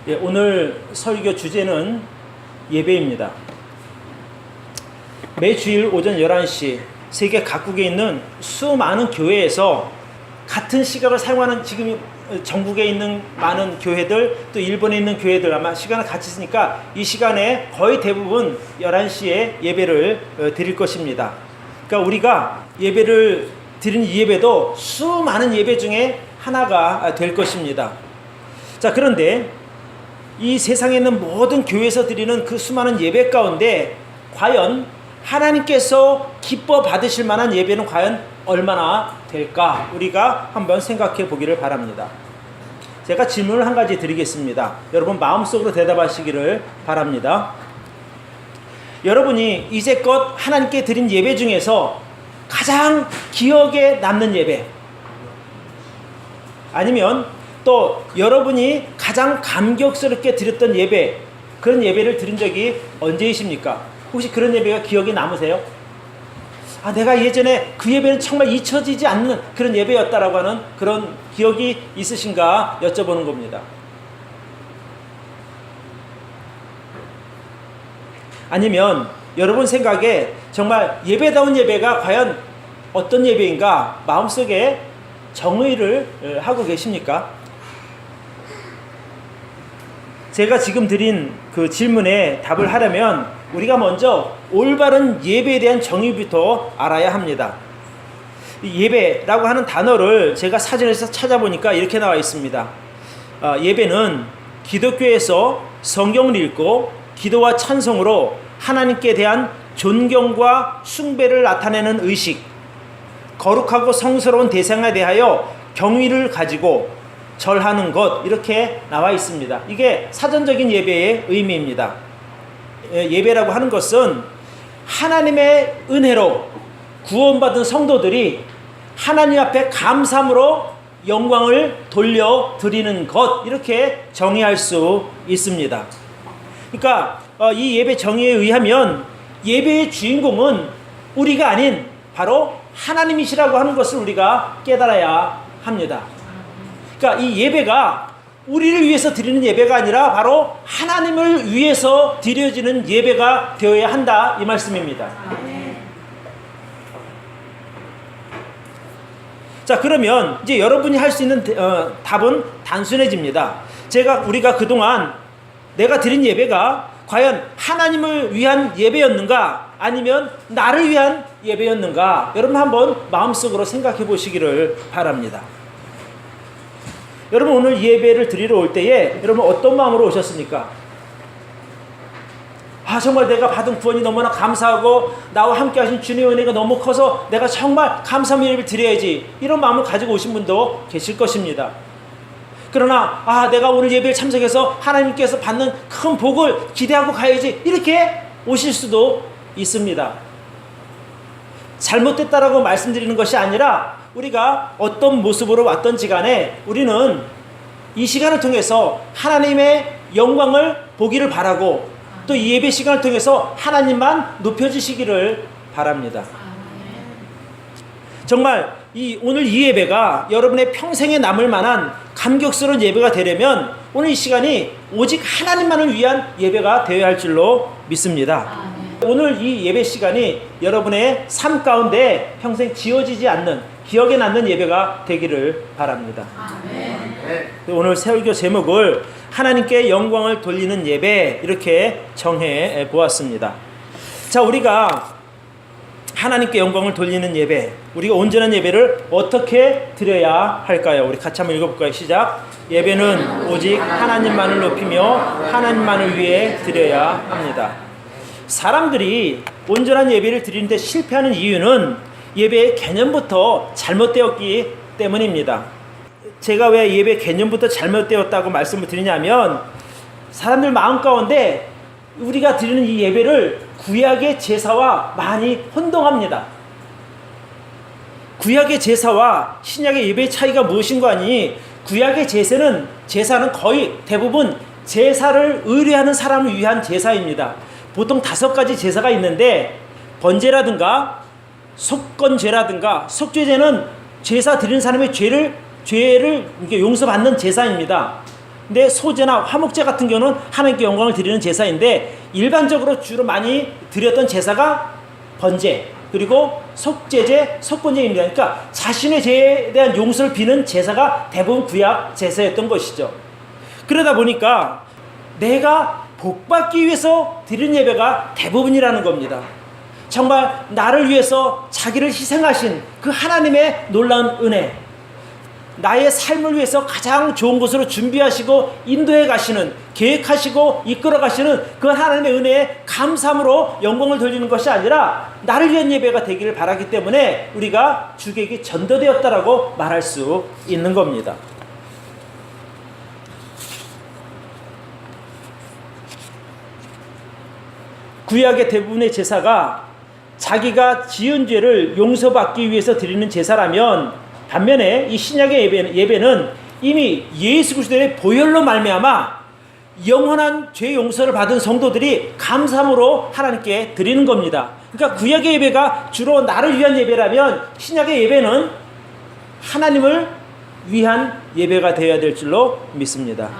예, 오늘 설교 주제는 예배입니다. 매주일 오전 11시 세계 각국에 있는 수많은 교회에서 같은 시각을 사용하는, 지금 전국에 있는 많은 교회들, 또 일본에 있는 교회들 아마 시간을 같이 쓰니까 이 시간에 거의 대부분 11시에 예배를 드릴 것입니다. 그러니까 우리가 예배를 드리는 이 예배도 수많은 예배 중에 하나가 될 것입니다. 자, 그런데 이 세상에 있는 모든 교회에서 드리는 그 수많은 예배 가운데 과연 하나님께서 기뻐 받으실 만한 예배는 과연 얼마나 될까? 우리가 한번 생각해 보기를 바랍니다. 제가 질문을 한 가지 드리겠습니다. 여러분 마음속으로 대답하시기를 바랍니다. 여러분이 이제껏 하나님께 드린 예배 중에서 가장 기억에 남는 예배, 아니면 또 여러분이 가장 감격스럽게 드렸던 예배, 그런 예배를 드린 적이 언제이십니까? 혹시 그런 예배가 기억이 남으세요? 아, 내가 예전에 그 예배는 정말 잊혀지지 않는 그런 예배였다라고 하는 그런 기억이 있으신가 여쭤보는 겁니다. 아니면 여러분 생각에 정말 예배다운 예배가 과연 어떤 예배인가 마음속에 정의를 하고 계십니까? 제가 지금 드린 그 질문에 답을 하려면 우리가 먼저 올바른 예배에 대한 정의부터 알아야 합니다. 이 예배라고 하는 단어를 제가 사전에서 찾아보니까 이렇게 나와 있습니다. 예배는 기독교에서 성경을 읽고 기도와 찬송으로 하나님께 대한 존경과 숭배를 나타내는 의식, 거룩하고 성스러운 대상에 대하여 경의를 가지고 절하는 것, 이렇게 나와 있습니다. 이게 사전적인 예배의 의미입니다. 예배라고 하는 것은 하나님의 은혜로 구원받은 성도들이 하나님 앞에 감사함으로 영광을 돌려드리는 것, 이렇게 정의할 수 있습니다. 그러니까 이 예배 정의에 의하면 예배의 주인공은 우리가 아닌 바로 하나님이시라고 하는 것을 우리가 깨달아야 합니다. 그러니까 이 예배가 우리를 위해서 드리는 예배가 아니라 바로 하나님을 위해서 드려지는 예배가 되어야 한다, 이 말씀입니다. 자, 그러면 이제 여러분이 할 수 있는 답은 단순해집니다. 우리가 그동안 내가 드린 예배가 과연 하나님을 위한 예배였는가, 아니면 나를 위한 예배였는가, 여러분 한번 마음속으로 생각해 보시기를 바랍니다. 여러분 오늘 예배를 드리러 올 때에 여러분 어떤 마음으로 오셨습니까? 아, 정말 내가 받은 구원이 너무나 감사하고 나와 함께 하신 주님의 은혜가 너무 커서 내가 정말 감사의 예배를 드려야지, 이런 마음을 가지고 오신 분도 계실 것입니다. 그러나 내가 오늘 예배에 참석해서 하나님께서 받는 큰 복을 기대하고 가야지, 이렇게 오실 수도 있습니다. 잘못됐다라고 말씀드리는 것이 아니라 우리가 어떤 모습으로 왔던지 간에 우리는 이 시간을 통해서 하나님의 영광을 보기를 바라고, 또 이 예배 시간을 통해서 하나님만 높여주시기를 바랍니다. 정말 오늘 이 예배가 여러분의 평생에 남을 만한 감격스러운 예배가 되려면 오늘 이 시간이 오직 하나님만을 위한 예배가 되어야 할 줄로 믿습니다. 오늘 이 예배 시간이 여러분의 삶 가운데 평생 지워지지 않는, 기억에 남는 예배가 되기를 바랍니다. 오늘 설교 제목을 하나님께 영광을 돌리는 예배, 이렇게 정해 보았습니다. 자, 우리가 하나님께 영광을 돌리는 예배, 우리가 온전한 예배를 어떻게 드려야 할까요? 우리 같이 한번 읽어볼까요? 시작. 예배는 오직 하나님만을 높이며 하나님만을 위해 드려야 합니다. 사람들이 온전한 예배를 드리는데 실패하는 이유는 예배의 개념부터 잘못되었기 때문입니다. 제가 왜 예배 개념부터 잘못되었다고 말씀을 드리냐면, 사람들 마음 가운데 우리가 드리는 이 예배를 구약의 제사와 많이 혼동합니다. 구약의 제사와 신약의 예배의 차이가 무엇인가 하니, 구약의 제사는 거의 대부분 제사를 의뢰하는 사람을 위한 제사입니다. 보통 5가지 제사가 있는데, 번제라든가 속건제라든가 속죄제는 제사 드리는 사람의 죄를 용서받는 제사입니다. 근데 소제나 화목제 같은 경우는 하나님께 영광을 드리는 제사인데 일반적으로 주로 많이 드렸던 제사가 번제 그리고 속죄제, 속건제입니다. 그러니까 자신의 죄에 대한 용서를 비는 제사가 대부분 구약 제사였던 것이죠. 그러다 보니까 내가 복받기 위해서 드리는 예배가 대부분이라는 겁니다. 정말 나를 위해서 자기를 희생하신 그 하나님의 놀라운 은혜, 나의 삶을 위해서 가장 좋은 곳으로 준비하시고 인도해 가시는, 계획하시고 이끌어 가시는 그 하나님의 은혜에 감사함으로 영광을 돌리는 것이 아니라 나를 위한 예배가 되기를 바라기 때문에 우리가 주객이 전도되었다라고 말할 수 있는 겁니다. 구약의 대부분의 제사가 자기가 지은 죄를 용서받기 위해서 드리는 제사라면, 반면에 이 신약의 예배는 이미 예수 그리스도의 보혈로 말미암아 영원한 죄 용서를 받은 성도들이 감사함으로 하나님께 드리는 겁니다. 그러니까 구약의 예배가 주로 나를 위한 예배라면 신약의 예배는 하나님을 위한 예배가 되어야 될 줄로 믿습니다.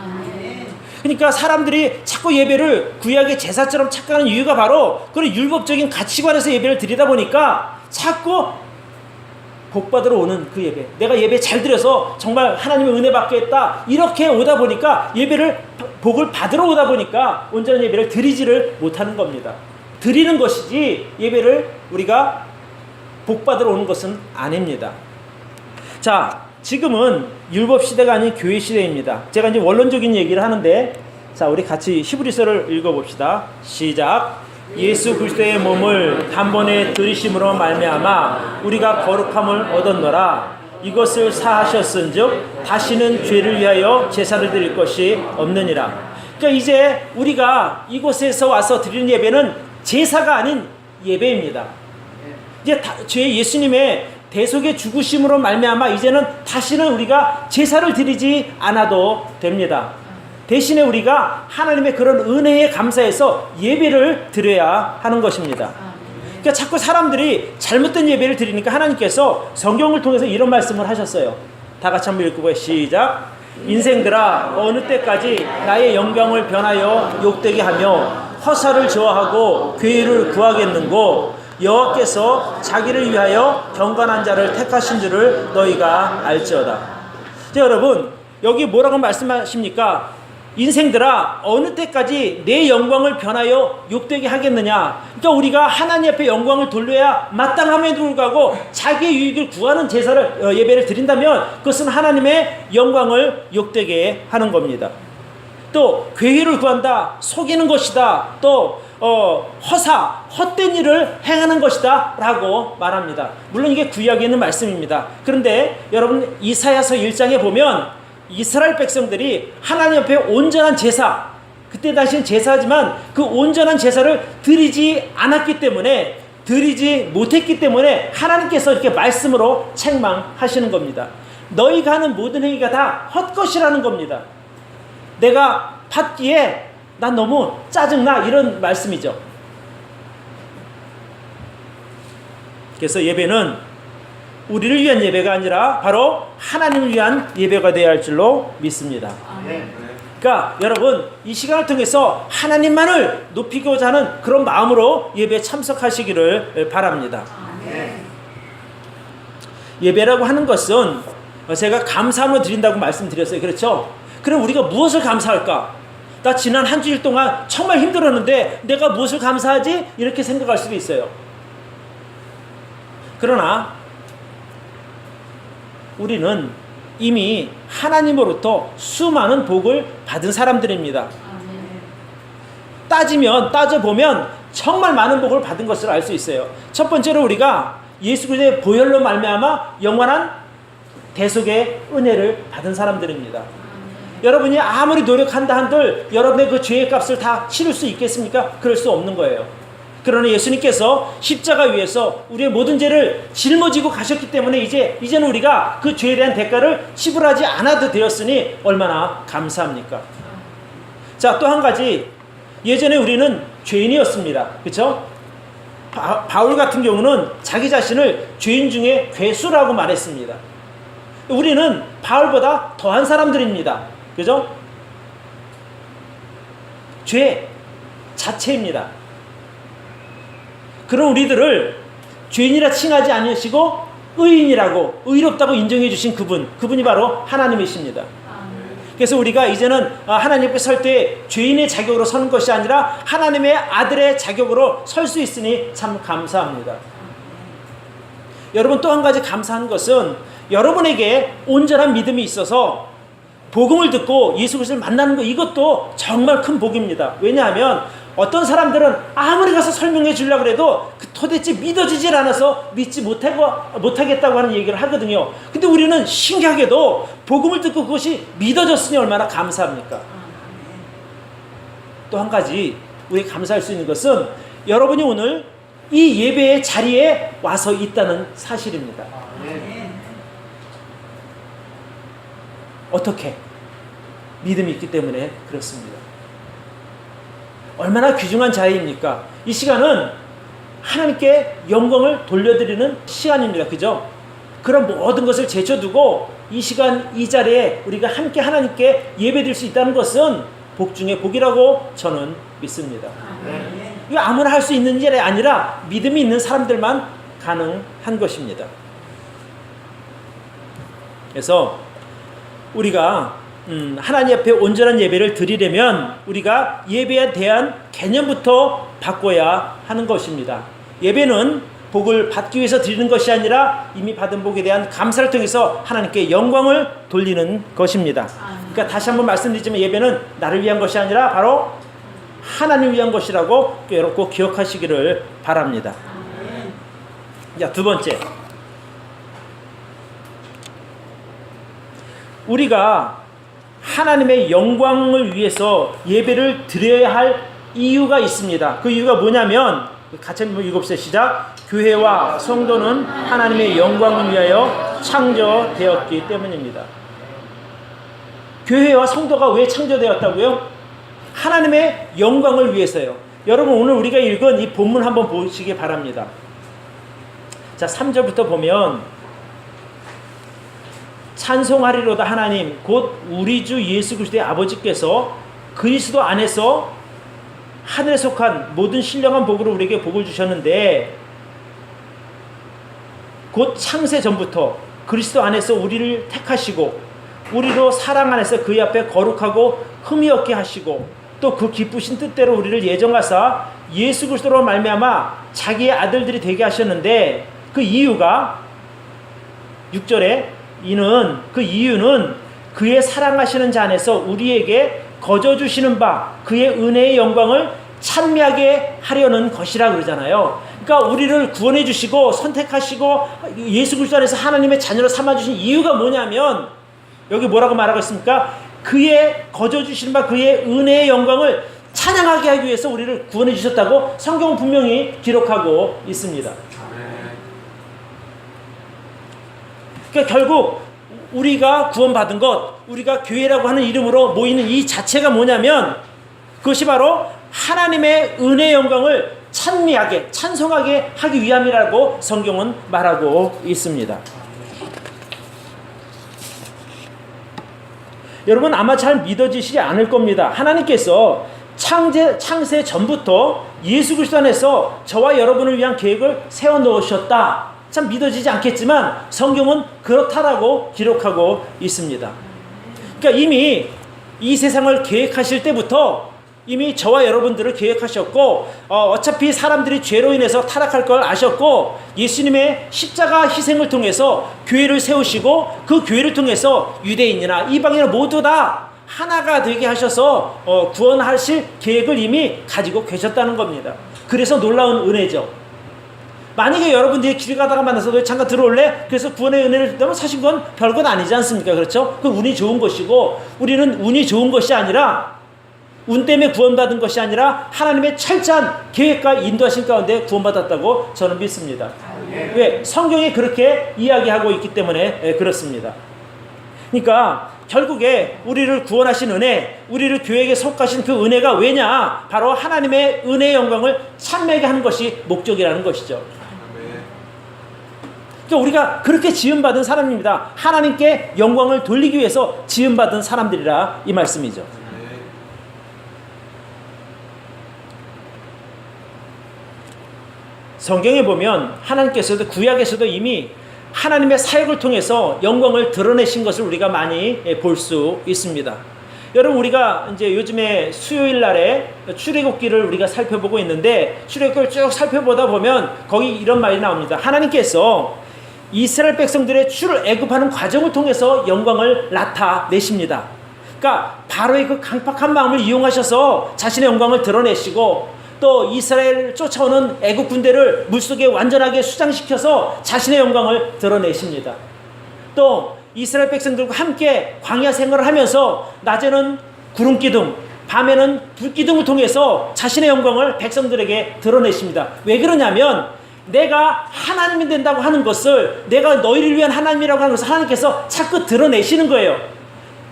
그러니까 사람들이 자꾸 예배를 구약의 제사처럼 착각하는 이유가 바로 그런 율법적인 가치관에서 예배를 드리다 보니까 자꾸 복받으러 오는 그 예배, 내가 예배 잘 드려서 정말 하나님의 은혜 받겠다 이렇게 오다 보니까 예배를 복을 받으러 오다 보니까 온전한 예배를 드리지를 못하는 겁니다. 드리는 것이지 예배를 우리가 복받으러 오는 것은 아닙니다. 자, 지금은 율법 시대가 아닌 교회 시대입니다. 제가 이제 원론적인 얘기를 하는데, 자, 우리 같이 히브리서를 읽어봅시다. 시작. 예수 그리스도의 몸을 단번에 들이심으로 말미암아 우리가 거룩함을 얻었노라. 이것을 사하셨은즉 다시는 죄를 위하여 제사를 드릴 것이 없느니라. 그러니까 이제 우리가 이곳에서 와서 드리는 예배는 제사가 아닌 예배입니다. 이제 죄 예수님의 대속의 죽으심으로 말미암아 이제는 다시는 우리가 제사를 드리지 않아도 됩니다. 대신에 우리가 하나님의 그런 은혜에 감사해서 예배를 드려야 하는 것입니다. 그러니까 자꾸 사람들이 잘못된 예배를 드리니까 하나님께서 성경을 통해서 이런 말씀을 하셨어요. 다 같이 한번 읽고 시작. 인생들아, 어느 때까지 나의 영광을 변하여 욕되게 하며 허사를 좋아하고 괴를 구하겠는고, 여호와께서 자기를 위하여 경건한 자를 택하신 줄을 너희가 알지어다. 자, 여러분, 여기 뭐라고 말씀하십니까? 인생들아, 어느 때까지 내 영광을 변하여 욕되게 하겠느냐. 그러니까 우리가 하나님 앞에 영광을 돌려야 마땅함에도 불구하고 자기의 유익을 구하는 제사를 예배를 드린다면 그것은 하나님의 영광을 욕되게 하는 겁니다. 또 괴의를 구한다, 속이는 것이다, 또 허사, 헛된 일을 행하는 것이다 라고 말합니다. 물론 이게 구약에 있는 말씀입니다. 그런데 여러분, 이사야서 1장에 보면 이스라엘 백성들이 하나님 앞에 온전한 제사, 그때 당시는 제사지만 그 온전한 제사를 드리지 않았기 때문에, 드리지 못했기 때문에 하나님께서 이렇게 말씀으로 책망하시는 겁니다. 너희가 하는 모든 행위가 다 헛것이라는 겁니다. 내가 받기에 난 너무 짜증나, 이런 말씀이죠. 그래서 예배는 우리를 위한 예배가 아니라 바로 하나님을 위한 예배가 되어야 할 줄로 믿습니다. 그러니까 여러분, 이 시간을 통해서 하나님만을 높이고자 하는 그런 마음으로 예배에 참석하시기를 바랍니다. 예배라고 하는 것은 제가 감사함을 드린다고 말씀드렸어요. 그렇죠? 그럼 우리가 무엇을 감사할까? 나 지난 한 주일 동안 정말 힘들었는데 내가 무엇을 감사하지? 이렇게 생각할 수도 있어요. 그러나 우리는 이미 하나님으로부터 수많은 복을 받은 사람들입니다. 따져보면 정말 많은 복을 받은 것을 알 수 있어요. 첫 번째로 우리가 예수 그리스도의 보혈로 말미암아 영원한 대속의 은혜를 받은 사람들입니다. 여러분이 아무리 노력한다 한들 여러분의 그 죄의 값을 다 치를 수 있겠습니까? 그럴 수 없는 거예요. 그러나 예수님께서 십자가 위에서 우리의 모든 죄를 짊어지고 가셨기 때문에 이제는 우리가 그 죄에 대한 대가를 지불하지 않아도 되었으니 얼마나 감사합니까? 자, 또 한 가지, 예전에 우리는 죄인이었습니다. 그렇죠? 바울 같은 경우는 자기 자신을 죄인 중에 괴수라고 말했습니다. 우리는 바울보다 더한 사람들입니다. 그죠? 죄 자체입니다. 그런 우리들을 죄인이라 칭하지 아니하시고 의인이라고, 의롭다고 인정해 주신 그분이 바로 하나님이십니다. 그래서 우리가 이제는 하나님 앞에 설 때 죄인의 자격으로 서는 것이 아니라 하나님의 아들의 자격으로 설 수 있으니 참 감사합니다. 여러분, 또 한 가지 감사한 것은 여러분에게 온전한 믿음이 있어서 복음을 듣고 예수 그리스도를 만나는 것, 이것도 정말 큰 복입니다. 왜냐하면 어떤 사람들은 아무리 가서 설명해 주려고 해도 도대체 믿어지질 않아서 믿지 못하겠다고 하는 얘기를 하거든요. 근데 우리는 신기하게도 복음을 듣고 그것이 믿어졌으니 얼마나 감사합니까? 또 한 가지 우리가 감사할 수 있는 것은 여러분이 오늘 이 예배의 자리에 와서 있다는 사실입니다. 어떻게? 믿음이 있기 때문에 그렇습니다. 얼마나 귀중한 자리입니까? 이 시간은 하나님께 영광을 돌려드리는 시간입니다. 그죠? 그런 모든 것을 제쳐두고 이 시간 이 자리에 우리가 함께 하나님께 예배드릴 수 있다는 것은 복 중에 복이라고 저는 믿습니다. 이거 아무나 할 수 있는 일이 아니라 믿음이 있는 사람들만 가능한 것입니다. 그래서 우리가 하나님 앞에 온전한 예배를 드리려면 우리가 예배에 대한 개념부터 바꿔야 하는 것입니다. 예배는 복을 받기 위해서 드리는 것이 아니라 이미 받은 복에 대한 감사를 통해서 하나님께 영광을 돌리는 것입니다. 그러니까 다시 한번 말씀드리지만 예배는 나를 위한 것이 아니라 바로 하나님을 위한 것이라고 여러분 꼭 기억하시기를 바랍니다. 자, 두 번째, 우리가 하나님의 영광을 위해서 예배를 드려야 할 이유가 있습니다. 그 이유가 뭐냐면 같이 한번 읽어봅시다. 시작. 교회와 성도는 하나님의 영광을 위하여 창조되었기 때문입니다. 교회와 성도가 왜 창조되었다고요? 하나님의 영광을 위해서요. 여러분, 오늘 우리가 읽은 이 본문 한번 보시기 바랍니다. 자, 3절부터 보면 찬송하리로다 하나님 곧 우리 주 예수 그리스도의 아버지께서 그리스도 안에서 하늘에 속한 모든 신령한 복으로 우리에게 복을 주셨는데 곧 창세 전부터 그리스도 안에서 우리를 택하시고 우리로 사랑 안에서 그의 앞에 거룩하고 흠이 없게 하시고 또 그 기쁘신 뜻대로 우리를 예정하사 예수 그리스도로 말미암아 자기의 아들들이 되게 하셨는데 그 이유가 6절에 그 이유는 그의 사랑하시는 자 안에서 우리에게 거저 주시는 바 그의 은혜의 영광을 찬미하게 하려는 것이라 그러잖아요. 그러니까 우리를 구원해 주시고 선택하시고 예수 그리스도 안에서 하나님의 자녀로 삼아 주신 이유가 뭐냐면 여기 뭐라고 말하고 있습니까? 그의 거저 주시는 바 그의 은혜의 영광을 찬양하게 하기 위해서 우리를 구원해 주셨다고 성경은 분명히 기록하고 있습니다. 그러니까 결국 우리가 구원받은 것, 우리가 교회라고 하는 이름으로 모이는 이 자체가 뭐냐면 그것이 바로 하나님의 은혜의 영광을 찬미하게, 찬송하게 하기 위함이라고 성경은 말하고 있습니다. 여러분 아마 잘 믿어지시지 않을 겁니다. 하나님께서 창세 전부터 예수 그리스도 안에서 저와 여러분을 위한 계획을 세워놓으셨다. 참 믿어지지 않겠지만 성경은 그렇다라고 기록하고 있습니다. 그러니까 이미 이 세상을 계획하실 때부터 이미 저와 여러분들을 계획하셨고 어차피 사람들이 죄로 인해서 타락할 걸 아셨고 예수님의 십자가 희생을 통해서 교회를 세우시고 그 교회를 통해서 유대인이나 이방인을 모두 다 하나가 되게 하셔서 구원하실 계획을 이미 가지고 계셨다는 겁니다. 그래서 놀라운 은혜죠. 만약에 여러분들이 길 가다가 만나서 잠깐 들어올래? 그래서 구원의 은혜를 준다면 사실 그건 별것 아니지 않습니까? 그렇죠? 그건 운이 좋은 것이고 우리는 운이 좋은 것이 아니라 운 때문에 구원받은 것이 아니라 하나님의 철저한 계획과 인도하신 가운데 구원받았다고 저는 믿습니다. 왜? 성경이 그렇게 이야기하고 있기 때문에 그렇습니다. 그러니까 결국에 우리를 구원하신 은혜, 우리를 교회에 속하신 그 은혜가 왜냐? 바로 하나님의 은혜의 영광을 찬미하게 하는 것이 목적이라는 것이죠. 그러니까 우리가 그렇게 지음받은 사람입니다. 하나님께 영광을 돌리기 위해서 지음받은 사람들이라 이 말씀이죠. 성경에 보면 하나님께서도 구약에서도 이미 하나님의 사역을 통해서 영광을 드러내신 것을 우리가 많이 볼 수 있습니다. 여러분, 우리가 이제 요즘에 수요일 날에 출애굽기를 우리가 살펴보고 있는데, 출애굽기를 쭉 살펴보다 보면 거기 이런 말이 나옵니다. 하나님께서 이스라엘 백성들의 출애굽하는 과정을 통해서 영광을 나타내십니다. 그러니까 바로의 그 강팍한 마음을 이용하셔서 자신의 영광을 드러내시고, 또 이스라엘을 쫓아오는 애국 군대를 물속에 완전하게 수장시켜서 자신의 영광을 드러내십니다. 또 이스라엘 백성들과 함께 광야 생활을 하면서 낮에는 구름 기둥, 밤에는 불 기둥을 통해서 자신의 영광을 백성들에게 드러내십니다. 왜 그러냐면 내가 하나님이 된다고 하는 것을, 내가 너희를 위한 하나님이라고 하는 것을 하나님께서 자꾸 드러내시는 거예요.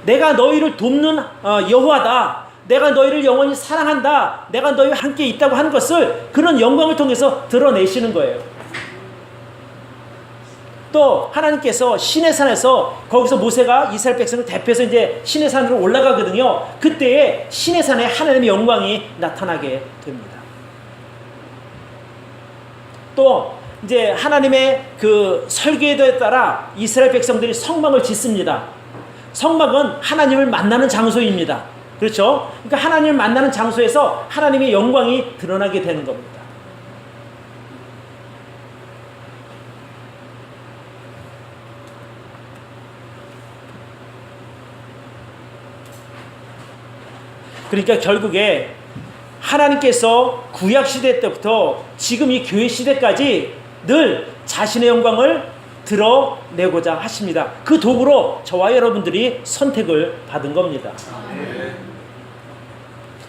내가 너희를 돕는 여호와다, 내가 너희를 영원히 사랑한다, 내가 너희와 함께 있다고 하는 것을 그런 영광을 통해서 드러내시는 거예요. 또 하나님께서 시내산에서, 거기서 모세가 이스라엘 백성을 대표해서 이제 시내산으로 올라가거든요. 그때에 시내산에 하나님의 영광이 나타나게 됩니다. 또 이제 하나님의 그 설계에 따라 이스라엘 백성들이 성막을 짓습니다. 성막은 하나님을 만나는 장소입니다. 그렇죠? 그러니까 하나님을 만나는 장소에서 하나님의 영광이 드러나게 되는 겁니다. 그러니까 결국에 하나님께서 구약시대 때부터 지금 이 교회시대까지 늘 자신의 영광을 드러내고자 하십니다. 그 도구로 저와 여러분들이 선택을 받은 겁니다.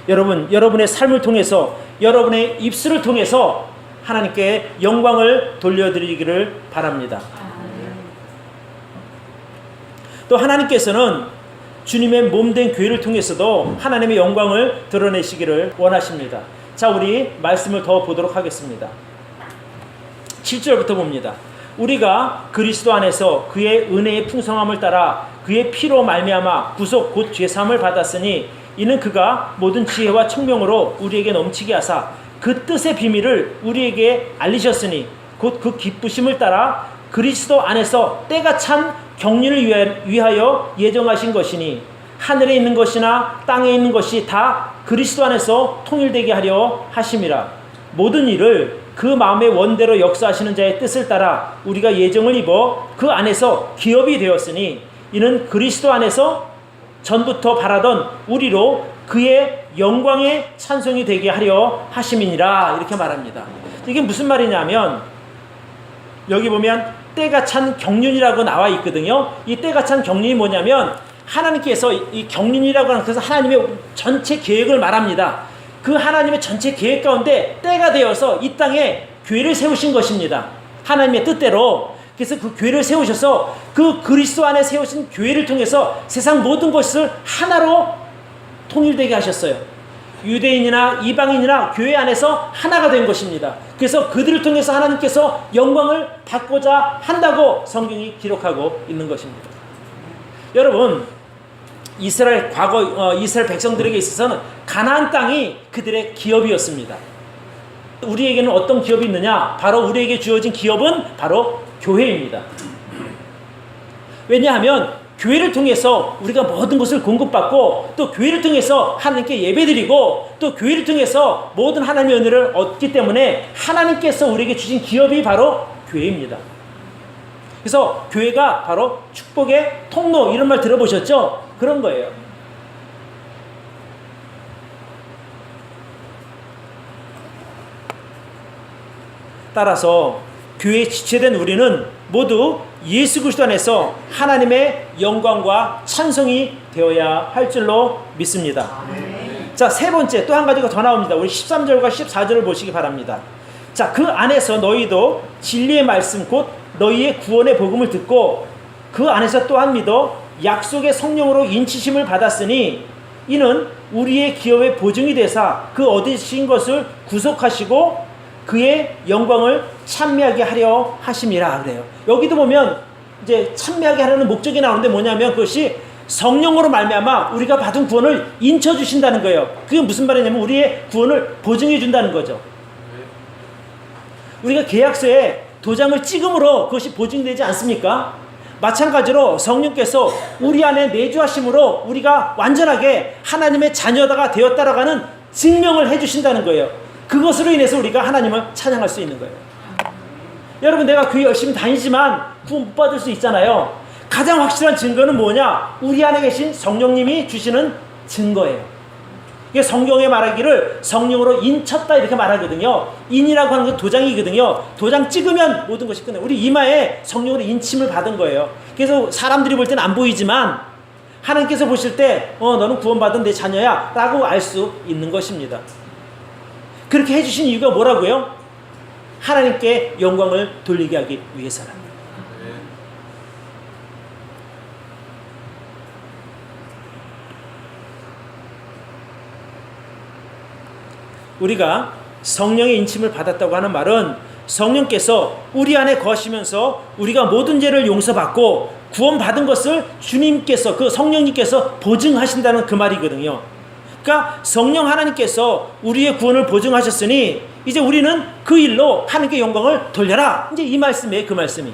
여러분의 삶을 통해서, 여러분의 입술을 통해서 하나님께 영광을 돌려드리기를 바랍니다. 또 하나님께서는 주님의 몸된 교회를 통해서도 하나님의 영광을 드러내시기를 원하십니다. 자, 우리 말씀을 더 보도록 하겠습니다. 7절부터 봅니다. 우리가 그리스도 안에서 그의 은혜의 풍성함을 따라 그의 피로 말미암아 구속 곧 죄사함을 받았으니, 이는 그가 모든 지혜와 총명으로 우리에게 넘치게 하사 그 뜻의 비밀을 우리에게 알리셨으니, 곧 그 기쁘심을 따라 그리스도 안에서 때가 찬 경륜을 위하여 예정하신 것이니, 하늘에 있는 것이나 땅에 있는 것이 다 그리스도 안에서 통일되게 하려 하심이라. 모든 일을 그 마음의 원대로 역사하시는 자의 뜻을 따라 우리가 예정을 입어 그 안에서 기업이 되었으니, 이는 그리스도 안에서 전부터 바라던 우리로 그의 영광의 찬송이 되게 하려 하심이니라. 이렇게 말합니다. 이게 무슨 말이냐면, 여기 보면 때가 찬 경륜이라고 나와 있거든요. 이 때가 찬 경륜이 뭐냐면, 하나님께서 이 경륜이라고 하는 것은 하나님의 전체 계획을 말합니다. 그 하나님의 전체 계획 가운데 때가 되어서 이 땅에 교회를 세우신 것입니다. 하나님의 뜻대로. 그래서 그 교회를 세우셔서 그 그리스도 안에 세우신 교회를 통해서 세상 모든 것을 하나로 통일되게 하셨어요. 유대인이나 이방인이나 교회 안에서 하나가 된 것입니다. 그래서 그들을 통해서 하나님께서 영광을 받고자 한다고 성경이 기록하고 있는 것입니다. 여러분, 이스라엘 이스라엘 백성들에게 있어서는 가나안 땅이 그들의 기업이었습니다. 우리에게는 어떤 기업이 있느냐? 바로 우리에게 주어진 기업은 바로 교회입니다. 왜냐하면 교회를 통해서 우리가 모든 것을 공급받고, 또 교회를 통해서 하나님께 예배드리고, 또 교회를 통해서 모든 하나님의 은혜를 얻기 때문에 하나님께서 우리에게 주신 기업이 바로 교회입니다. 그래서 교회가 바로 축복의 통로, 이런 말 들어보셨죠? 그런 거예요. 따라서 교회에 지체된 우리는 모두 예수 그리스도 안에서 하나님의 영광과 찬송이 되어야 할 줄로 믿습니다. 자, 세 번째 또 한 가지가 더 나옵니다. 우리 13절과 14절을 보시기 바랍니다. 자, 그 안에서 너희도 진리의 말씀 곧 너희의 구원의 복음을 듣고 그 안에서 또한 믿어 약속의 성령으로 인치심을 받았으니, 이는 우리의 기업의 보증이 되사 그 얻으신 것을 구속하시고 그의 영광을 찬미하게 하려 하심이라 그래요. 여기도 보면 이제 찬미하게 하려는 목적이 나오는데 뭐냐면, 그것이 성령으로 말미암아 우리가 받은 구원을 인쳐 주신다는 거예요. 그게 무슨 말이냐면 우리의 구원을 보증해 준다는 거죠. 우리가 계약서에 도장을 찍음으로 그것이 보증되지 않습니까? 마찬가지로 성령께서 우리 안에 내주하심으로 우리가 완전하게 하나님의 자녀가 되었다라고 하는 증명을 해주신다는 거예요. 그것으로 인해서 우리가 하나님을 찬양할 수 있는 거예요. 여러분, 내가 교회 열심히 다니지만 구원 못 받을 수 있잖아요. 가장 확실한 증거는 뭐냐? 우리 안에 계신 성령님이 주시는 증거예요. 이게 성경에 말하기를 성령으로 인쳤다 이렇게 말하거든요. 인이라고 하는 건 도장이거든요. 도장 찍으면 모든 것이 끝나요. 우리 이마에 성령으로 인침을 받은 거예요. 그래서 사람들이 볼 때는 안 보이지만 하나님께서 보실 때 너는 구원받은 내 자녀야 라고 알 수 있는 것입니다. 그렇게 해주신 이유가 뭐라고요? 하나님께 영광을 돌리게 하기 위해서랍니다. 우리가 성령의 인침을 받았다고 하는 말은 성령께서 우리 안에 거하시면서 우리가 모든 죄를 용서받고 구원받은 것을 주님께서, 그 성령님께서 보증하신다는 그 말이거든요. 그러니까 성령 하나님께서 우리의 구원을 보증하셨으니 이제 우리는 그 일로 하나님께 영광을 돌려라. 이제 이 말씀이에요. 그 말씀이.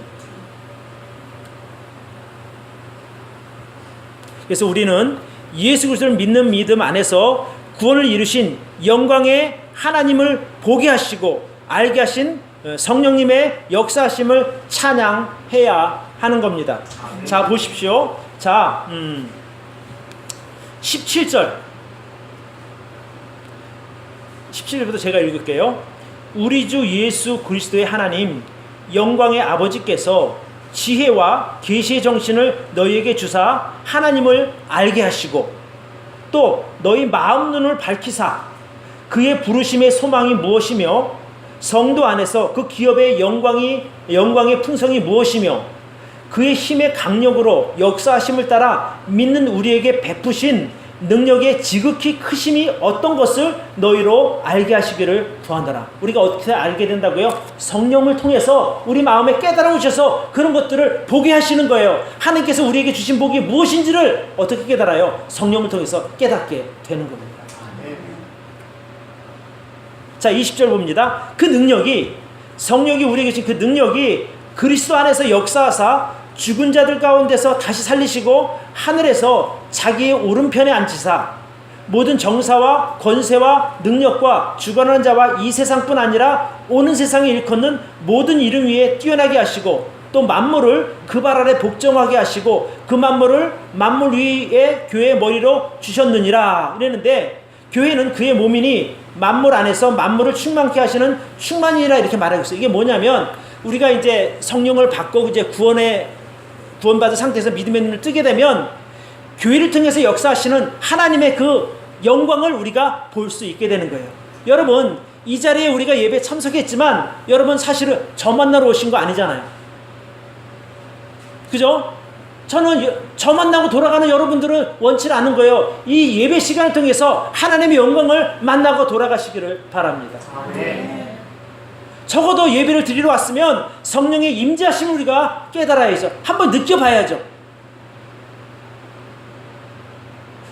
그래서 우리는 예수 그리스도를 믿는 믿음 안에서 구원을 이루신 영광의 하나님을 보게 하시고 알게 하신 성령님의 역사하심을 찬양해야 하는 겁니다. 자, 보십시오. 자, 17절. 17절부터 제가 읽을게요. 우리 주 예수 그리스도의 하나님 영광의 아버지께서 지혜와 계시의 정신을 너희에게 주사 하나님을 알게 하시고 또 너희 마음 눈을 밝히사 그의 부르심의 소망이 무엇이며 성도 안에서 그 기업의 영광의 풍성이 무엇이며 그의 힘의 강력으로 역사하심을 따라 믿는 우리에게 베푸신 능력의 지극히 크심이 어떤 것을 너희로 알게 하시기를 구한다라. 우리가 어떻게 알게 된다고요? 성령을 통해서 우리 마음에 깨달아오셔서 그런 것들을 보게 하시는 거예요. 하나님께서 우리에게 주신 복이 무엇인지를 어떻게 깨달아요? 성령을 통해서 깨닫게 되는 겁니다. 자, 20절 봅니다. 그 능력이, 성령이 우리에게 주신 그 능력이 그리스도 안에서 역사하사 죽은 자들 가운데서 다시 살리시고 하늘에서 자기의 오른편에 앉히사 모든 정사와 권세와 능력과 주관하는 자와 이 세상뿐 아니라 오는 세상에 일컫는 모든 이름 위에 뛰어나게 하시고 또 만물을 그 발 아래 복종하게 하시고 그 만물을 만물 위에 교회의 머리로 주셨느니라 이랬는데, 교회는 그의 몸이니 만물 안에서 만물을 충만케 하시는 충만이라 이렇게 말하고 있어요. 이게 뭐냐면 우리가 이제 성령을 받고 이제 구원받은 상태에서 믿음의 눈을 뜨게 되면 교회를 통해서 역사하시는 하나님의 그 영광을 우리가 볼 수 있게 되는 거예요. 여러분, 이 자리에 우리가 예배에 참석했지만 여러분 사실은 저 만나러 오신 거 아니잖아요. 그죠? 저는 저 만나고 돌아가는 여러분들은 원치 않은 거예요. 이 예배 시간을 통해서 하나님의 영광을 만나고 돌아가시기를 바랍니다. 아멘. 적어도 예배를 드리러 왔으면 성령의 임재하심을 우리가 깨달아야죠. 한번 느껴봐야죠.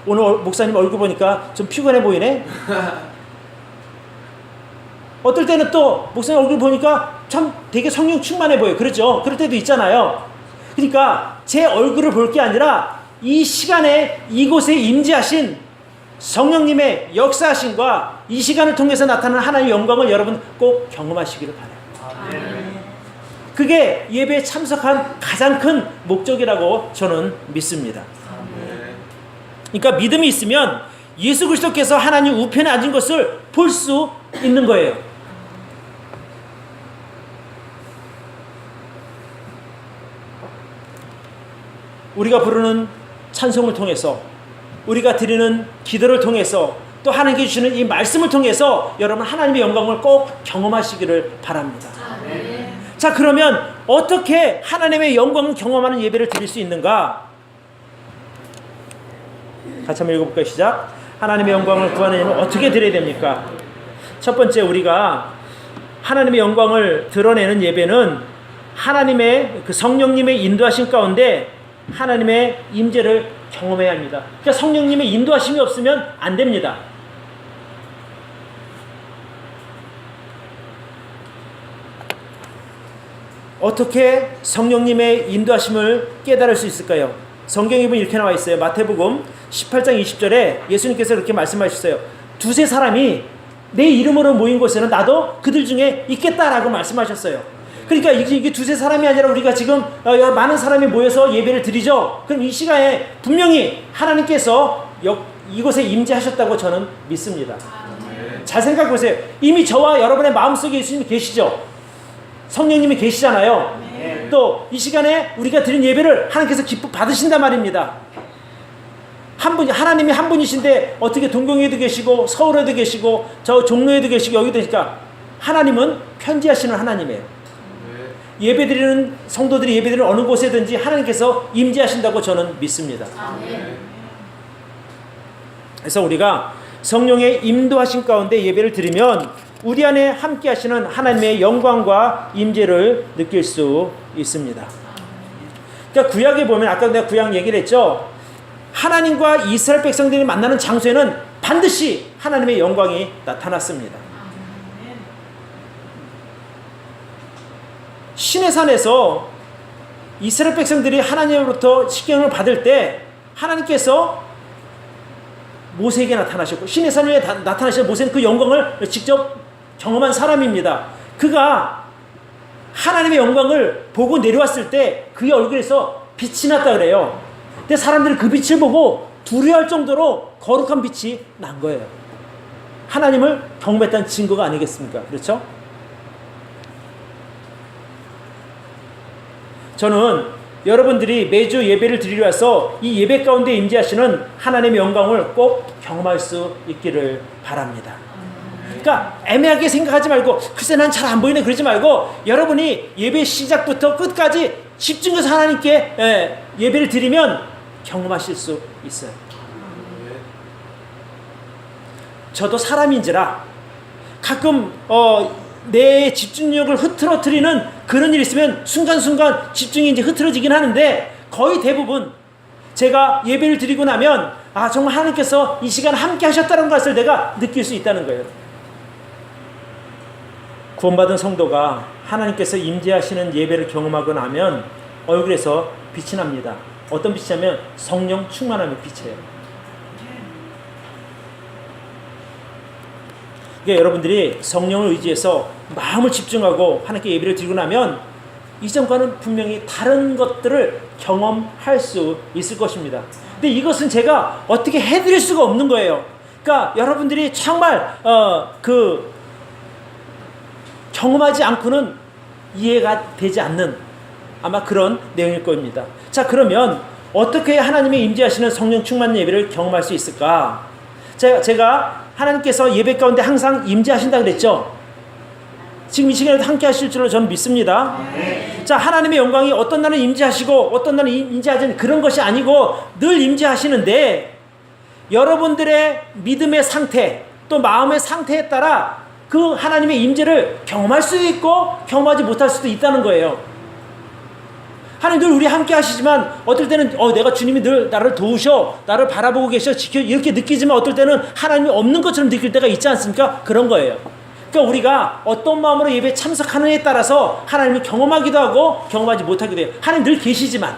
오늘 목사님 얼굴 보니까 좀 피곤해 보이네. 어떨 때는 또 목사님 얼굴 보니까 참 되게 성령 충만해 보여요. 그렇죠? 그럴 때도 있잖아요. 그러니까 제 얼굴을 볼 게 아니라 이 시간에 이곳에 임재하신 성령님의 역사하심과 이 시간을 통해서 나타나는 하나님의 영광을 여러분 꼭 경험하시기를 바라요. 그게 예배에 참석한 가장 큰 목적이라고 저는 믿습니다. 그러니까 믿음이 있으면 예수 그리스도께서 하나님 우편에 앉은 것을 볼 수 있는 거예요. 우리가 부르는 찬송을 통해서, 우리가 드리는 기도를 통해서, 또 하나님께 주시는 이 말씀을 통해서 여러분 하나님의 영광을 꼭 경험하시기를 바랍니다. 아멘. 자, 그러면 어떻게 하나님의 영광을 경험하는 예배를 드릴 수 있는가? 같이 한번 읽어볼까요? 시작. 하나님의 영광을 구하는 예배는 어떻게 드려야 됩니까? 첫 번째, 우리가 하나님의 영광을 드러내는 예배는 하나님의 그 성령님의 인도하심 가운데 하나님의 임재를 경험해야 합니다. 그러니까 성령님의 인도하심이 없으면 안 됩니다. 어떻게 성령님의 인도하심을 깨달을 수 있을까요? 성경에 보면 이렇게 나와 있어요. 마태복음 18장 20절에 예수님께서 이렇게 말씀하셨어요. 두세 사람이 내 이름으로 모인 곳에는 나도 그들 중에 있겠다라고 말씀하셨어요. 그러니까 이게 두세 사람이 아니라 우리가 지금 많은 사람이 모여서 예배를 드리죠. 그럼 이 시간에 분명히 하나님께서 이곳에 임재하셨다고 저는 믿습니다. 잘 생각해 보세요. 이미 저와 여러분의 마음속에 예수님이 계시죠. 성령님이 계시잖아요. 또 이 시간에 우리가 드린 예배를 하나님께서 기뻐 받으신단 말입니다. 하나님이 한 분이신데 어떻게 동경에도 계시고 서울에도 계시고 저 종로에도 계시고 여기도 계시니까 하나님은 편지하시는 하나님이에요. 예배드리는 성도들이 예배드리는 어느 곳에든지 하나님께서 임재하신다고 저는 믿습니다. 그래서 우리가 성령의 인도하신 가운데 예배를 드리면 우리 안에 함께 하시는 하나님의 영광과 임재를 느낄 수 있습니다. 그러니까 구약에 보면 아까 내가 구약 얘기를 했죠. 하나님과 이스라엘 백성들이 만나는 장소에는 반드시 하나님의 영광이 나타났습니다. 시내산에서 이스라엘 백성들이 하나님으로부터 식경을 받을 때 하나님께서 모세에게 나타나셨고 시내산 위에 나타나신 모세는 그 영광을 직접 경험한 사람입니다. 그가 하나님의 영광을 보고 내려왔을 때 그의 얼굴에서 빛이 났다 그래요. 근데 사람들이 그 빛을 보고 두려워할 정도로 거룩한 빛이 난 거예요. 하나님을 경험했다는 증거가 아니겠습니까? 그렇죠? 저는 여러분들이 매주 예배를 드리러 와서 이 예배 가운데 임재하시는 하나님의 영광을 꼭 경험할 수 있기를 바랍니다. 그러니까 애매하게 생각하지 말고 글쎄 난 잘 안 보이네 그러지 말고 여러분이 예배 시작부터 끝까지 집중해서 하나님께 예배를 드리면 경험하실 수 있어요. 저도 사람인지라 가끔 내 집중력을 흐트러뜨리는 그런 일이 있으면 순간순간 집중이 이제 흐트러지긴 하는데 거의 대부분 제가 예배를 드리고 나면 정말 하나님께서 이 시간 함께 하셨다는 것을 내가 느낄 수 있다는 거예요. 구원받은 성도가 하나님께서 임재하시는 예배를 경험하고 나면 얼굴에서 빛이 납니다. 어떤 빛이냐면 성령 충만함의 빛이에요. 그러니까 여러분들이 성령을 의지해서 마음을 집중하고 하나님께 예배를 드리고 나면 이전과는 분명히 다른 것들을 경험할 수 있을 것입니다. 근데 이것은 제가 어떻게 해드릴 수가 없는 거예요. 그러니까 여러분들이 정말 경험하지 않고는 이해가 되지 않는 아마 그런 내용일 겁니다. 자, 그러면 어떻게 하나님의 임재하시는 성령 충만 예배를 경험할 수 있을까? 제가 하나님께서 예배 가운데 항상 임재하신다 그랬죠. 지금 이 시간에도 함께 하실 줄로 저는 믿습니다. 자, 하나님의 영광이 어떤 날은 임재하시고 어떤 날은 임재하지 그런 것이 아니고 늘 임재하시는데 여러분들의 믿음의 상태 또 마음의 상태에 따라 그 하나님의 임재를 경험할 수도 있고 경험하지 못할 수도 있다는 거예요. 하나님 늘 우리 함께 하시지만 어떨 때는 내가 주님이 늘 나를 도우셔 나를 바라보고 계셔 지켜 이렇게 느끼지만 어떨 때는 하나님이 없는 것처럼 느낄 때가 있지 않습니까? 그런 거예요. 그러니까 우리가 어떤 마음으로 예배에 참석하느냐에 따라서 하나님을 경험하기도 하고 경험하지 못하기도 해요. 하나님 늘 계시지만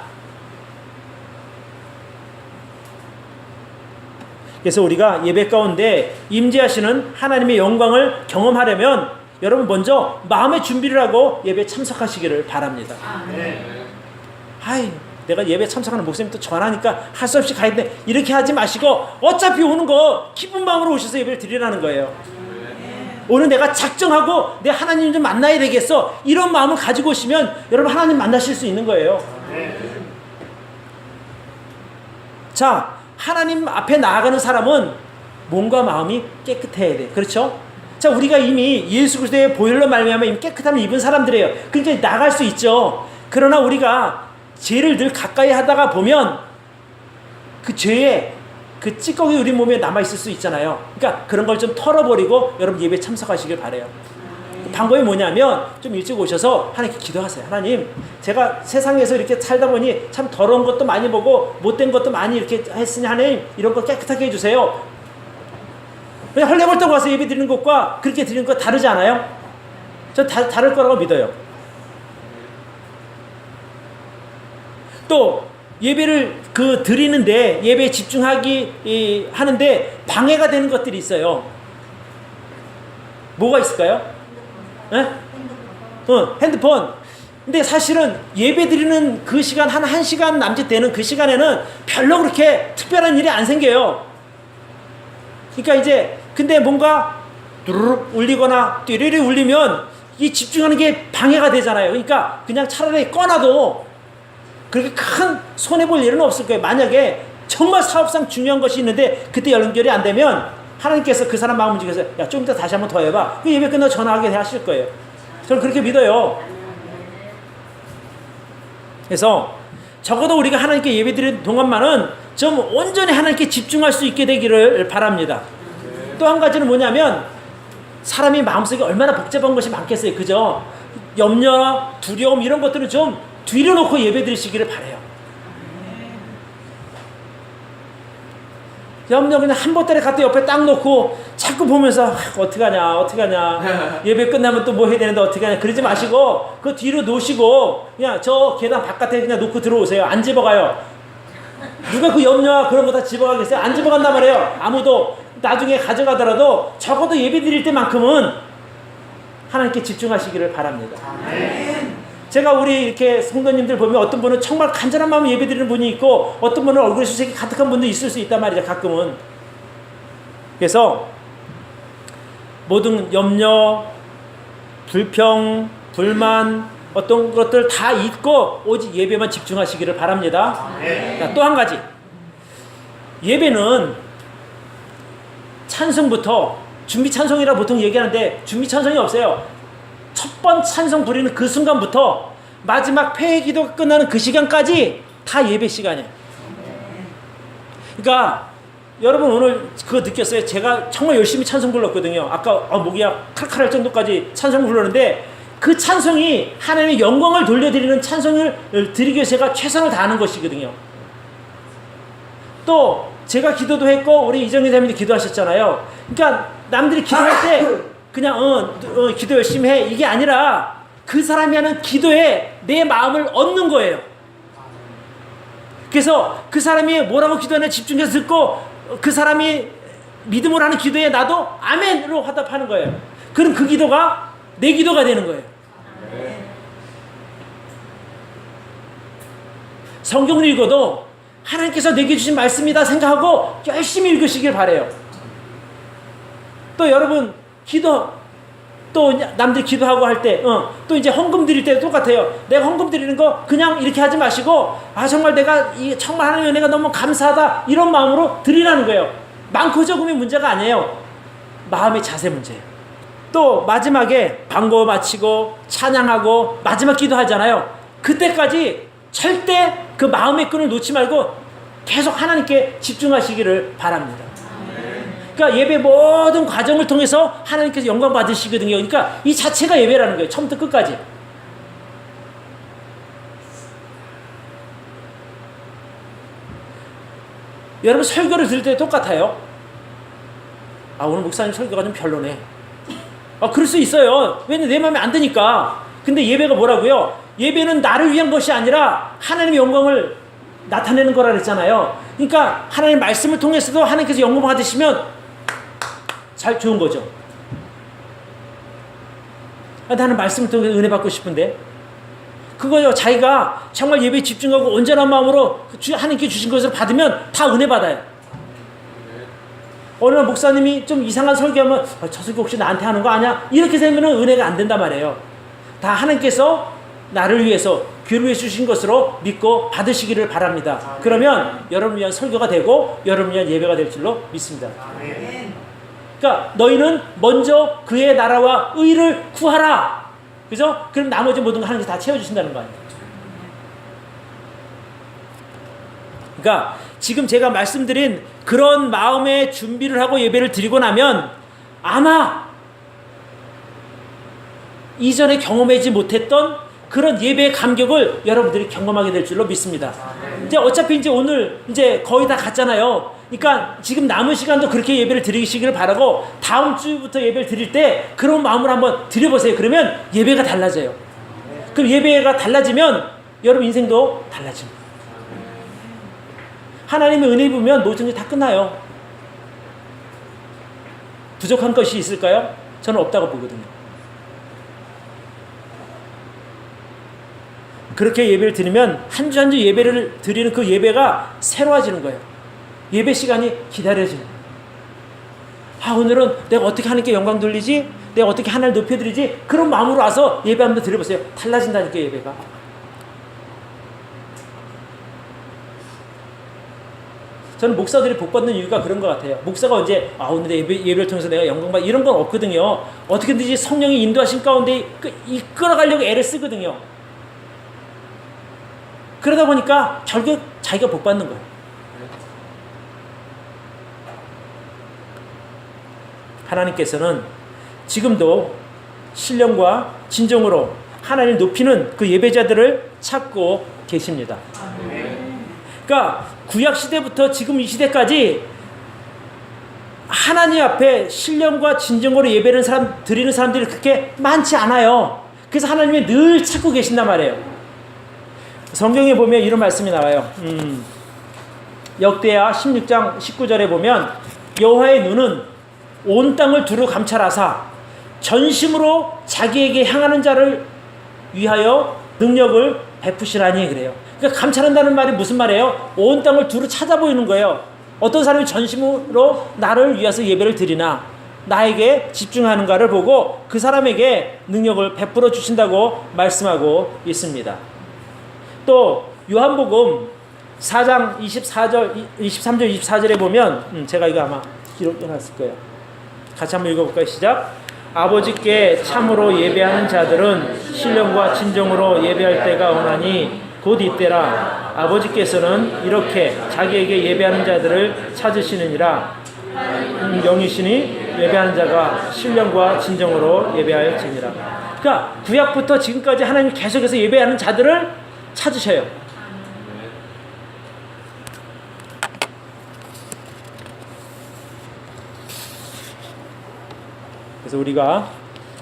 그래서 우리가 예배 가운데 임재하시는 하나님의 영광을 경험하려면 여러분 먼저 마음의 준비를 하고 예배에 참석하시기를 바랍니다. 내가 예배 참석하는 목사님 또 전하니까 할 수 없이 가야 돼 이렇게 하지 마시고 어차피 오는 거 기쁜 마음으로 오셔서 예배를 드리라는 거예요. 오늘 내가 작정하고 내 하나님 좀 만나야 되겠어 이런 마음을 가지고 오시면 여러분 하나님 만나실 수 있는 거예요. 자, 하나님 앞에 나아가는 사람은 몸과 마음이 깨끗해야 돼. 그렇죠? 자, 우리가 이미 예수 그리스도의 보혈로 말미암아 이미 깨끗함을 입은 사람들이에요. 그러니까 나갈 수 있죠. 그러나 우리가 죄를 늘 가까이 하다가 보면 그 죄의 그 찌꺼기 우리 몸에 남아있을 수 있잖아요. 그러니까 그런 걸 좀 털어버리고 여러분 예배에 참석하시길 바라요. 방법이 뭐냐면 좀 일찍 오셔서 하나님께 기도하세요. 하나님, 제가 세상에서 이렇게 살다 보니 참 더러운 것도 많이 보고 못된 것도 많이 이렇게 했으니 하나님 이런 거 깨끗하게 해주세요. 그냥 헐레벌떡 와서 예배 드리는 것과 그렇게 드리는 거 다르지 않아요? 전 다를 거라고 믿어요. 또 예배를 드리는데 예배에 집중하기 하는데 방해가 되는 것들이 있어요. 뭐가 있을까요? 핸드폰. 근데 사실은 예배 드리는 그 시간 한 1시간 남짓 되는 그 시간에는 별로 그렇게 특별한 일이 안 생겨요. 그러니까 이제 근데 뭔가 두루룩 울리거나 띠리리 울리면 이 집중하는 게 방해가 되잖아요. 그러니까 그냥 차라리 꺼놔도 그렇게 큰 손해볼 일은 없을 거예요. 만약에 정말 사업상 중요한 것이 있는데 그때 연결이 안 되면 하나님께서 그 사람 마음 움직여서 야, 좀 이따 다시 한번 더 해봐. 그 예배 끝나고 전화하게 하실 거예요. 저는 그렇게 믿어요. 그래서 적어도 우리가 하나님께 예배 드리는 동안만은 좀 온전히 하나님께 집중할 수 있게 되기를 바랍니다. 또 한 가지는 뭐냐면 사람이 마음속에 얼마나 복잡한 것이 많겠어요. 그죠? 염려, 두려움 이런 것들은 좀 뒤로 놓고 예배 드리시기를 바라요. 염려 그냥 한 보따리 갖다 옆에 딱 놓고 자꾸 보면서 어떡하냐 예배 끝나면 또 뭐 해야 되는데 어떡하냐 그러지 마시고 그 뒤로 놓으시고 그냥 저 계단 바깥에 그냥 놓고 들어오세요. 안 집어가요. 누가 그 염려와 그런 거 다 집어가겠어요? 안 집어간단 말이에요. 아무도. 나중에 가져가더라도 적어도 예배 드릴 때만큼은 하나님께 집중하시기를 바랍니다. 제가 우리 이렇게 성도님들 보면 어떤 분은 정말 간절한 마음으로 예배 드리는 분이 있고 어떤 분은 얼굴에 수색이 가득한 분도 있을 수 있단 말이죠. 가끔은. 그래서 모든 염려, 불평, 불만 어떤 것들 다 잊고 오직 예배만 집중하시기를 바랍니다. 또 한 가지. 예배는 찬송부터 준비 찬송이라 보통 얘기하는데 준비 찬송이 없어요. 첫 번 찬송 부리는 그 순간부터 마지막 폐회 기도가 끝나는 그 시간까지 다 예배 시간이에요. 그러니까 여러분 오늘 그거 느꼈어요? 제가 정말 열심히 찬송 불렀거든요. 아까 목이 칼칼할 정도까지 찬송 불렀는데 그 찬송이 하나님의 영광을 돌려드리는 찬송을 드리기 위해서 제가 최선을 다하는 것이거든요. 또 제가 기도도 했고 우리 이정희 사님도 기도하셨잖아요. 그러니까 남들이 기도할 때 그냥 기도 열심히 해 이게 아니라 그 사람이 하는 기도에 내 마음을 얻는 거예요. 그래서 그 사람이 뭐라고 기도하나 집중해서 듣고 그 사람이 믿음으로 하는 기도에 나도 아멘으로 화답하는 거예요. 그럼 그 기도가 내 기도가 되는 거예요. 성경을 읽어도 하나님께서 내게 주신 말씀이다 생각하고 열심히 읽으시길 바라요. 또 여러분 기도 또 남들 기도하고 할 때 또 이제 헌금 드릴 때도 똑같아요. 내가 헌금 드리는 거 그냥 이렇게 하지 마시고 정말 내가 정말 하나님의 은혜가 너무 감사하다 이런 마음으로 드리라는 거예요. 많고 적음이 문제가 아니에요. 마음의 자세 문제예요. 또 마지막에 광고 마치고 찬양하고 마지막 기도하잖아요. 그때까지 절대 그 마음의 끈을 놓지 말고 계속 하나님께 집중하시기를 바랍니다. 그러니까 예배 모든 과정을 통해서 하나님께서 영광 받으시거든요. 그러니까 이 자체가 예배라는 거예요. 처음부터 끝까지. 여러분 설교를 들을 때 똑같아요. 오늘 목사님 설교가 좀 별로네. 그럴 수 있어요. 왜냐면 내 마음에 안 드니까. 근데 예배가 뭐라고요? 예배는 나를 위한 것이 아니라 하나님의 영광을 나타내는 거라 그랬잖아요. 그러니까 하나님의 말씀을 통해서도 하나님께서 영광 받으시면 잘 좋은 거죠. 나는 말씀을 통해 은혜 받고 싶은데 그거요. 자기가 정말 예배에 집중하고 온전한 마음으로 하나님께 주신 것을 받으면 다 은혜 받아요. 어느 날 목사님이 좀 이상한 설교하면 저 설교 혹시 나한테 하는 거 아니야? 이렇게 되면 은혜가 안 된단 말이에요. 다 하나님께서 나를 위해서 귀를 위해 주신 것으로 믿고 받으시기를 바랍니다. 그러면 여러분을 위한 설교가 되고 여러분을 위한 예배가 될 줄로 믿습니다. 그러니까 너희는 먼저 그의 나라와 의를 구하라. 그죠? 그럼 나머지 모든 거 하나님께서 다 채워주신다는 거 아니에요. 그러니까 지금 제가 말씀드린 그런 마음의 준비를 하고 예배를 드리고 나면 아마 이전에 경험하지 못했던 그런 예배의 감격을 여러분들이 경험하게 될 줄로 믿습니다. 이제 어차피 이제 오늘 이제 거의 다 갔잖아요. 그러니까 지금 남은 시간도 그렇게 예배를 드리시기를 바라고 다음 주부터 예배를 드릴 때 그런 마음으로 한번 드려보세요. 그러면 예배가 달라져요. 그럼 예배가 달라지면 여러분 인생도 달라집니다. 하나님의 은혜 입으면 모든 게 다 끝나요. 부족한 것이 있을까요? 저는 없다고 보거든요. 그렇게 예배를 드리면 한 주 한 주 예배를 드리는 그 예배가 새로워지는 거예요. 예배 시간이 기다려지는 거예요. 아, 오늘은 내가 어떻게 하나님께 영광 돌리지? 내가 어떻게 하나님을 높여드리지? 그런 마음으로 와서 예배 한번 드려보세요. 달라진다니까, 예배가. 저는 목사들이 복 받는 이유가 그런 것 같아요. 목사가 언제 오늘 예배를 통해서 내가 영광 받 이런 건 없거든요. 어떻게든지 성령이 인도하신 가운데 이끌어가려고 애를 쓰거든요. 그러다 보니까 결국 자기가 복 받는 거예요. 하나님께서는 지금도 신령과 진정으로 하나님을 높이는 그 예배자들을 찾고 계십니다. 그러니까 구약 시대부터 지금 이 시대까지 하나님 앞에 신령과 진정으로 예배를 드리는 사람들이 그렇게 많지 않아요. 그래서 하나님이 늘 찾고 계신단 말이에요. 성경에 보면 이런 말씀이 나와요. 역대하 16장 19절에 보면 여호와의 눈은 온 땅을 두루 감찰하사 전심으로 자기에게 향하는 자를 위하여 능력을 베푸시라니 그래요. 그러니까 감찰한다는 말이 무슨 말이에요? 온 땅을 두루 찾아보이는 거예요. 어떤 사람이 전심으로 나를 위해서 예배를 드리나 나에게 집중하는가를 보고 그 사람에게 능력을 베풀어 주신다고 말씀하고 있습니다. 또 요한복음 4장 23절 24절에 보면 제가 이거 아마 기록해놨을 거예요. 같이 한번 읽어볼까요? 시작. 아버지께 참으로 예배하는 자들은 신령과 진정으로 예배할 때가 오나니 곧 이때라. 아버지께서는 이렇게 자기에게 예배하는 자들을 찾으시느니라. 영이시니 예배하는 자가 신령과 진정으로 예배할지니라. 그러니까 구약부터 지금까지 하나님 계속해서 예배하는 자들을 찾으셔요. 그래서 우리가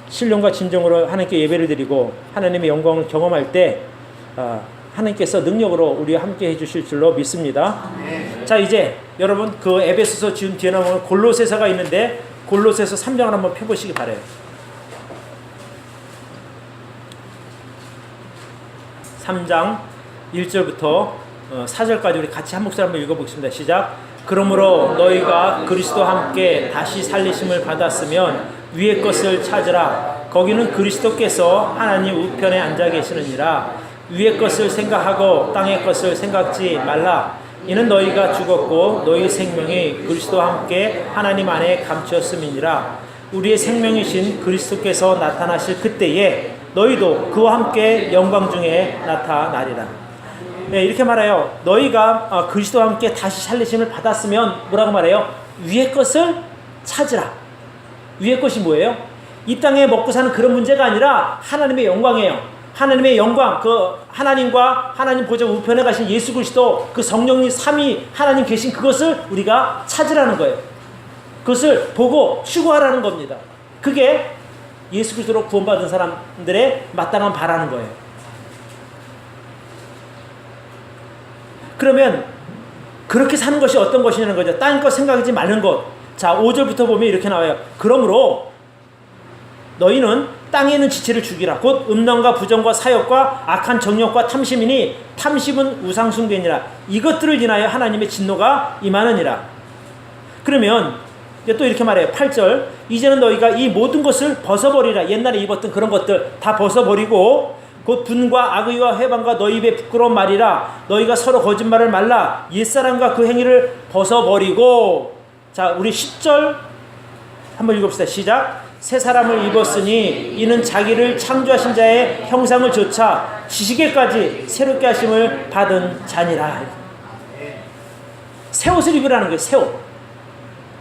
신령과 진정으로 하나님께 예배를 드리고 하나님의 영광을 경험할 때 하나님께서 능력으로 우리와 함께 해주실 줄로 믿습니다. 자, 이제 여러분 그 에베소서 지금 뒤에 나오면 골로새서가 있는데 골로새서 3장을 한번 펴보시기 바라요. 3장 1절부터 4절까지 우리 같이 한 목소리 한번 읽어보겠습니다. 시작. 그러므로 너희가 그리스도와 함께 다시 살리심을 받았으면 위의 것을 찾으라. 거기는 그리스도께서 하나님 우편에 앉아 계시느니라. 위의 것을 생각하고 땅의 것을 생각지 말라. 이는 너희가 죽었고 너희 생명이 그리스도와 함께 하나님 안에 감추었음이니라. 우리의 생명이신 그리스도께서 나타나실 그때에 너희도 그와 함께 영광 중에 나타나리라. 네, 이렇게 말해요. 너희가 그리스도와 함께 다시 살리심을 받았으면 뭐라고 말해요? 위의 것을 찾으라. 위의 것이 뭐예요? 이 땅에 먹고 사는 그런 문제가 아니라 하나님의 영광이에요. 하나님의 영광, 그 하나님과 하나님 보좌 우편에 가신 예수 그리스도, 그 성령님 삼위 하나님 계신 그것을 우리가 찾으라는 거예요. 그것을 보고 추구하라는 겁니다. 그게 예수 그리스도로 구원받은 사람들의 마땅한 바라는 거예요. 그러면 그렇게 사는 것이 어떤 것이냐는 거죠. 딴 것 생각하지 말는 것. 자, 5절부터 보면 이렇게 나와요. 그러므로 너희는 땅에 있는 지체를 죽이라. 곧 음란과 부정과 사욕과 악한 정욕과 탐심이니 탐심은 우상 숭배니라. 이것들을 인하여 하나님의 진노가 임하느니라. 그러면 또 이렇게 말해요. 8절. 이제는 너희가 이 모든 것을 벗어버리라. 옛날에 입었던 그런 것들 다 벗어버리고 곧 분과 악의와 회방과 너희 입에 부끄러운 말이라. 너희가 서로 거짓말을 말라. 옛사람과 그 행위를 벗어버리고. 자, 우리 10절 한번 읽읍시다. 시작. 새 사람을 입었으니 이는 자기를 창조하신 자의 형상을 조차 지시게까지 새롭게 하심을 받은 자니라. 새 옷을 입으라는 거예요. 새 옷.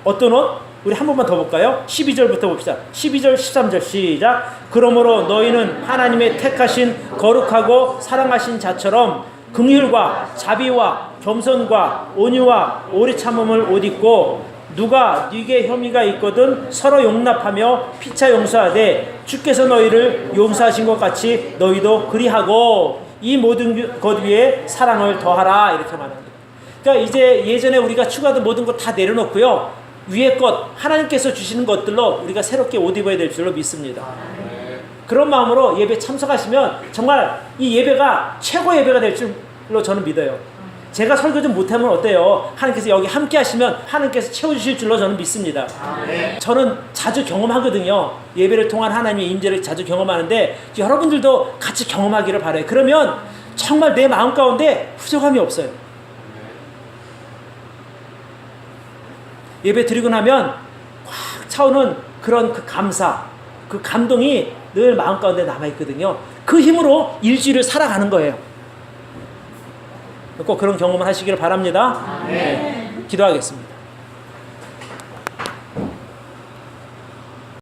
어떤 옷? 우리 한 번만 더 볼까요? 12절부터 봅시다. 12절 13절 시작. 그러므로 너희는 하나님의 택하신 거룩하고 사랑하신 자처럼 긍휼과 자비와 겸손과 온유와 오래 참음을 옷 입고 누가 네게 혐의가 있거든 서로 용납하며 피차 용서하되 주께서 너희를 용서하신 것 같이 너희도 그리하고 이 모든 것 위에 사랑을 더하라. 이렇게 말합니다. 그러니까 이제 예전에 우리가 추가된 모든 것 다 내려놓고요. 위에 것, 하나님께서 주시는 것들로 우리가 새롭게 옷 입어야 될 줄로 믿습니다. 그런 마음으로 예배 참석하시면 정말 이 예배가 최고 예배가 될 줄로 저는 믿어요. 제가 설교 좀 못하면 어때요? 하나님께서 여기 함께 하시면 하나님께서 채워주실 줄로 저는 믿습니다. 저는 자주 경험하거든요. 예배를 통한 하나님의 임재를 자주 경험하는데 여러분들도 같이 경험하기를 바라요. 그러면 정말 내 마음 가운데 부족함이 없어요. 예배 드리고 나면 확 차오는 그런 그 감사, 그 감동이 늘 마음 가운데 남아있거든요. 그 힘으로 일주일을 살아가는 거예요. 꼭 그런 경험을 하시기를 바랍니다. 네. 기도하겠습니다.